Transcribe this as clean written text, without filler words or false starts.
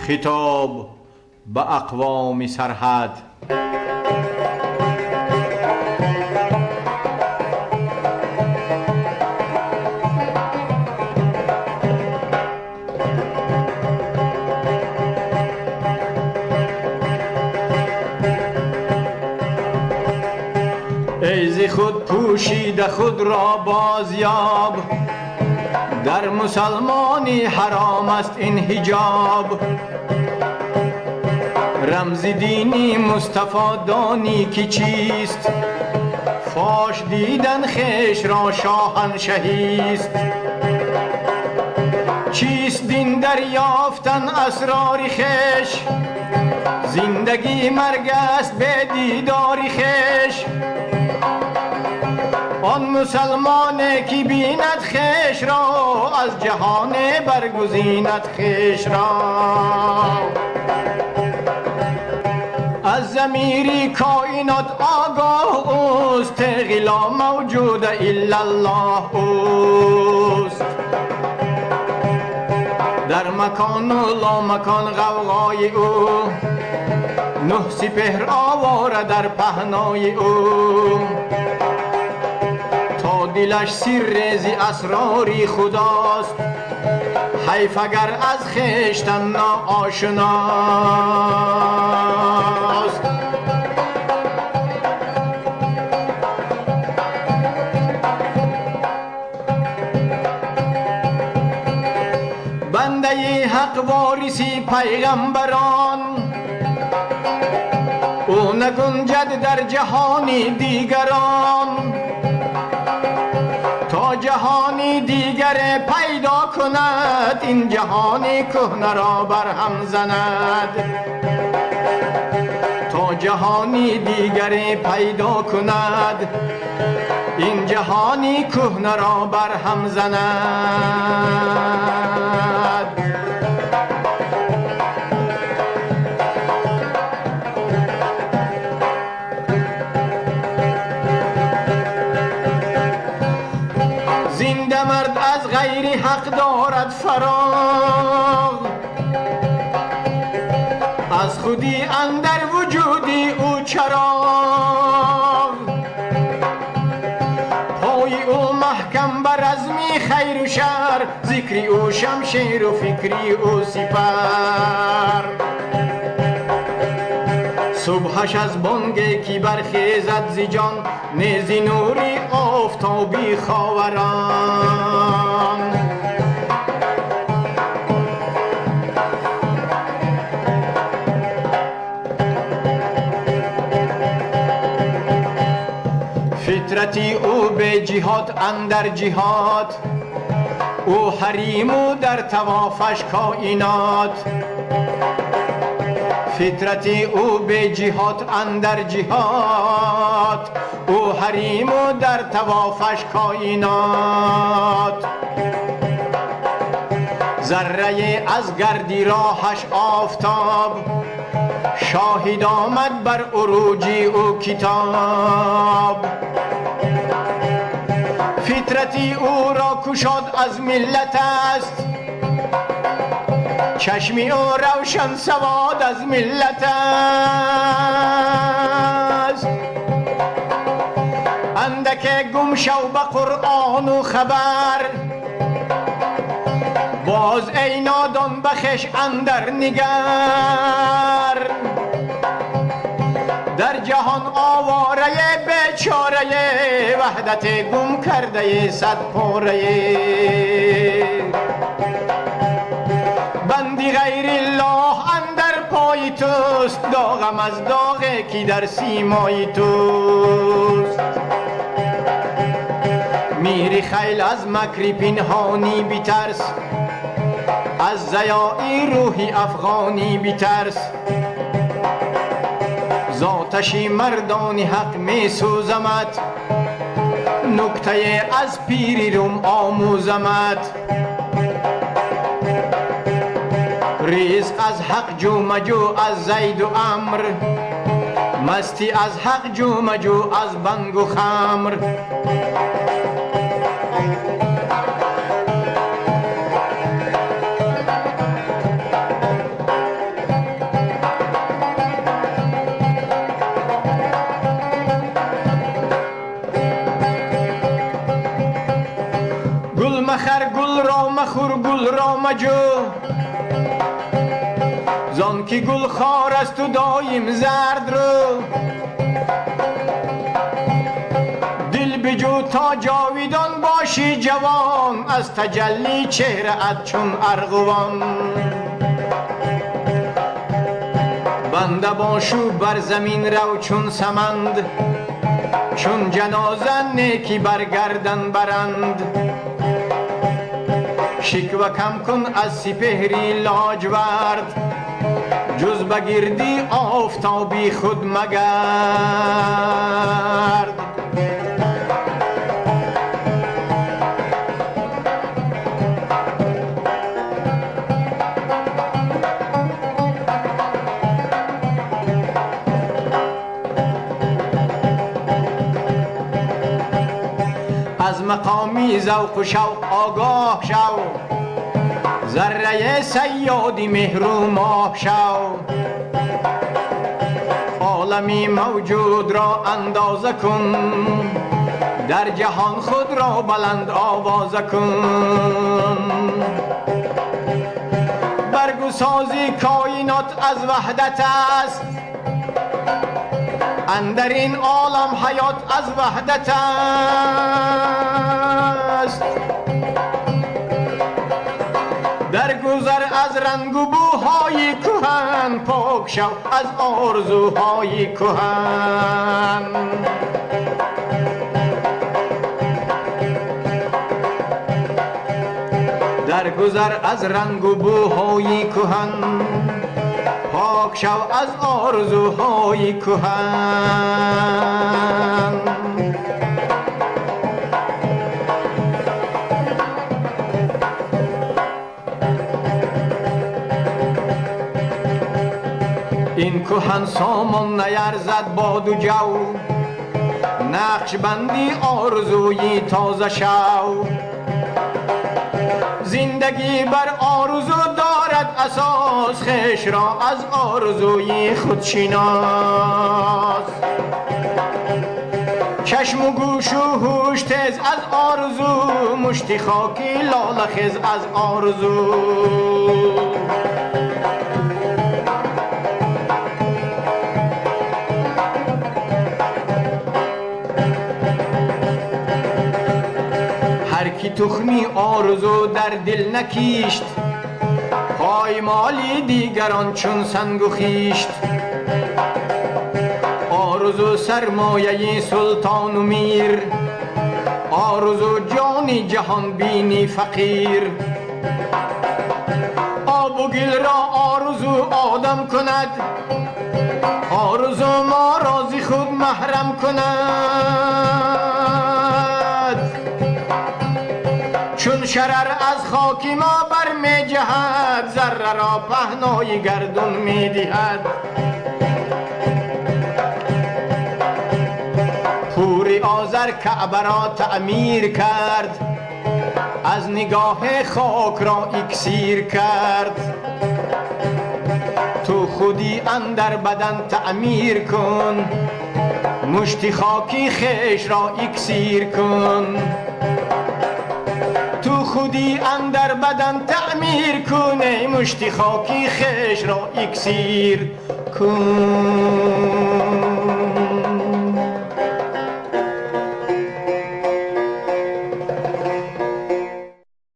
خطاب به اقوام سرحد. ای ز خود پوشیده خود را بازیاب، در مسلمانی حرام است این حجاب. رمز دینی مصطفی دانی که چیست، فاش دیدن خویش را شاهنشهیست. چیست دین دریافتن اسرار خویش، زندگی مرگ است به دیدار خویش. آن مسلمانی که بیند خویش را، از جهان برگزیند خویش را. از ضمیر کائنات آگاه اوست، لا موجود الا الله اوست. در مکان و لامکان غوغای او، نه سپهر آواره در پهنای او. تا دلش سر ز اسرار خداست، حیف اگر از خویشتن ناآشناست. بنده حق وارثی پیغمبران، او نگنجد در جهانی دیگران. تا جهانی دیگر پیدا کند، این جهانی کهنه را برهم زند. تا جهانی دیگر پیدا کند، این جهانی کهنه را برهم زند. زنده مرد از غیر حق دارد فراغ، از خودی اندر وجودی او چراغ. پای او محکم بر رزمی خیر و شر، ذکری او شمشیر و فکری او سپر. صبحش از بانگ کی برخیزد ز جان، نیز نوری آفتابی خاوران. فطرتی او به جهاد اندر جهاد، او حریم و در توافش کائنات. فطرتی او به جهاد اندر جهاد، او حریم و در توافش کائنات. ذره از گردی راهش آفتاب، شاهد آمد بر عروجی او کتاب. فطرتی او را کشاد از ملت است، چشمی او روشن سواد از ملت است. اندک گم شو به قرآن و خبر، باز ای نادان بخش اندر نگر. در جهان آواره بیچاره، وحدت گم کرده صد پاره. بندی غیر الله اندر پای توست، داغم از داغی که در سیمای توست. میری خیل از مکری پنهانی بیترس، از ضیاعی روحی افغانی بیترس. ذاتشی مردان حق می سوزمت، نکته از پیری روم آموزمت. رزق از حق جو مجو از زید و عمر، مستی از حق جو مجو از بنگ و خمر. گل مخر گل را مخور گل را مجو، زان که گل خار است و دایم زرد رو. دل بجو تا جاویدان باشی جوان، از تجلی چهره ات چون ارغوان. بنده باشو بر زمین رو چون سمند، چون جنازه نیکی برگردن برند. شکوه کم کن از سپهری لاجورد، جز بگردی آفتابی خود مگرد. از مقامی ذوق و شوق آگاه شو، ذره صیادی مهر و ماه شو. عالمی موجود را اندازه کن، در جهان خود را بلند آوازه کن. برگو سازی کائنات از وحدت است، اندر این عالم حیات از وحدت است. در گذر از رنگ و بوهای کهن، پاک شو از آرزوهای کهن. در گذر از رنگ و بوهای کهن، پاک شو از آرزوهای کهن. این کهن سامان نیرزد باد و جو، نقش بندی آرزوی تازه شو. زندگی بر آرزو دارد اساس، خویش را از آرزوی خود شناس. چشم و گوش و هوش تیز از آرزو، مشتی خاکی لاله خیز از آرزو. هر کی تخمی آرزو در دل نکیشت، پایمالی دیگران چون سنگ و خیشت. آرزو سرمایه سلطان و میر، آرزو جانی جهان بینی فقیر. آب و گل را آرزو آدم کند، آرزو ما رازی خود محرم کند. چون شرر از خاکی ما بر می جهد، ذره را پهنای گردون می دهد. پوری آذر کعبه را تعمیر کرد، از نگاه خاک را اکسیر کرد. تو خودی اندر بدن تعمیر کن، مشتی خاکی خویش را اکسیر کن. تو خودی اندر بدن تعمیر کن، مشتی خاکی خویش را اکسیر کن.